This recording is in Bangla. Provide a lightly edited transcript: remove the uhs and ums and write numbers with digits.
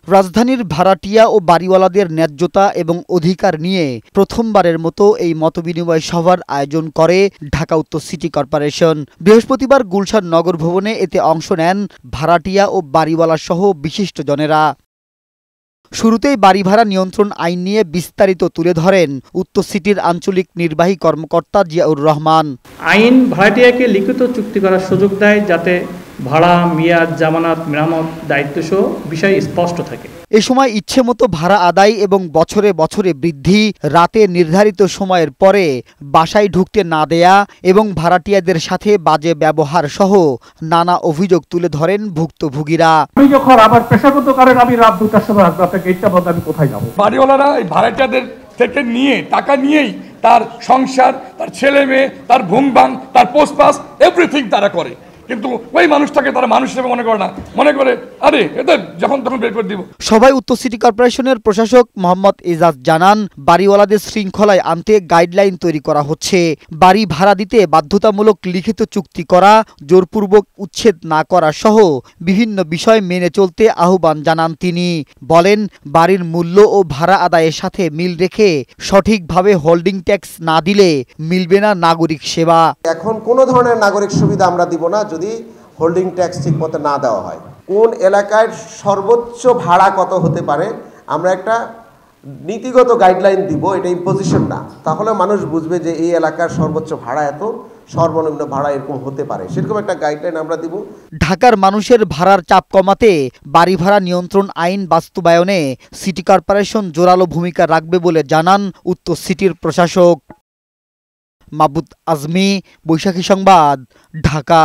রাজধানীর ভাড়াটিয়া ও বাড়িওয়ালাদের ন্যায্যতা এবং অধিকার নিয়ে প্রথমবারের মতো এই মতবিনিময় সভার আয়োজন করে ঢাকা উত্তর সিটি কর্পোরেশন। বৃহস্পতিবার গুলশান নগর ভবনে এতে অংশ নেন ভাড়াটিয়া ও বাড়িওয়ালা সহ বিশিষ্টজনেরা। শুরুতেই বাড়ি ভাড়া নিয়ন্ত্রণ আইন নিয়ে বিস্তারিত তুলে ধরেন উত্তর সিটির আঞ্চলিক নির্বাহী কর্মকর্তা জিয়াউর রহমান। আইন ভাড়াটিয়াকে লিখিত চুক্তি করার সুযোগ দেয় যাতে ভাড়া, মেয়াদ, জামানত, মেরামত, দায়িত্বসহ বিষয় স্পষ্ট থাকে। এ সময় ইচ্ছেমতো ভাড়া আদায় এবং বছরে বছরে বৃদ্ধি, রাতে নির্ধারিত সময়ের পরে বাসায় ঢুকতে না দেয়া এবং ভাড়াটিয়াদের সাথে বাজে ব্যবহার সহ নানা অভিযোগ তুলে ধরেন ভুক্তভোগীরা। আমি যখন আমার পেশাগত কারণে আমি রাত 2টার সময় আসবো, আপনাকে এইটা বলতে আমি কোথায় যাবো? বাড়িওয়ালারা এই ভাড়াটিয়াদের থেকে নিয়ে টাকা নিয়েই তার সংসার, তার ছেলে মেয়ে, তার ভুংবাং, তার পোস্টপাস এভরিথিং তারা করে, কিন্তু ওই মানুষটাকে তারা মানুষ হিসেবে মনে করে না, মনে করে আরে এদের যখন তখন বের করে দিব। সভায় উত্তর সিটি কর্পোরেশনের প্রশাসক মোহাম্মদ এজাজ জানান, বাড়িওয়ালাদের শৃঙ্খলায় আনতে গাইডলাইন তৈরি করা হচ্ছে। বাড়ি ভাড়া দিতে বাধ্যতামূলক লিখিত চুক্তি করা, জোরপূর্বক উচ্ছেদ না করা সহ বিভিন্ন বিষয় মেনে চলতে আহ্বান জানান তিনি। বলেন, বাড়ির মূল্য ও ভাড়া আদায়ের সাথে মিল রেখে সঠিকভাবে হোল্ডিং ট্যাক্স না দিলে মিলবে না নাগরিক সেবা। এখন কোনো ধরনের নাগরিক সুবিধা আমরা দিব না যদি হোল্ডিং ট্যাক্স ঠিকমতো না দেওয়া হয়। কোন এলাকায় সর্বোচ্চ ভাড়া কত হতে পারে আমরা একটা নীতিগত গাইডলাইন দিব, এটা ইম্পোজিশন না। তাহলে মানুষ বুঝবে যে এই এলাকার সর্বোচ্চ ভাড়া এত, সর্বনিম্ন ভাড়া এরকম হতে পারে, সেরকম একটা গাইডলাইন আমরা দিব। ঢাকার মানুষের ভাড়ার চাপ কমাতে বাড়ি ভাড়া নিয়ন্ত্রণ আইন বাস্তবায়নে সিটি কর্পোরেশন জোরালো ভূমিকা রাখবে বলে জানান উত্তর সিটির প্রশাসক। মাহবুব আজমি, বৈশাখী সংবাদ, ঢাকা।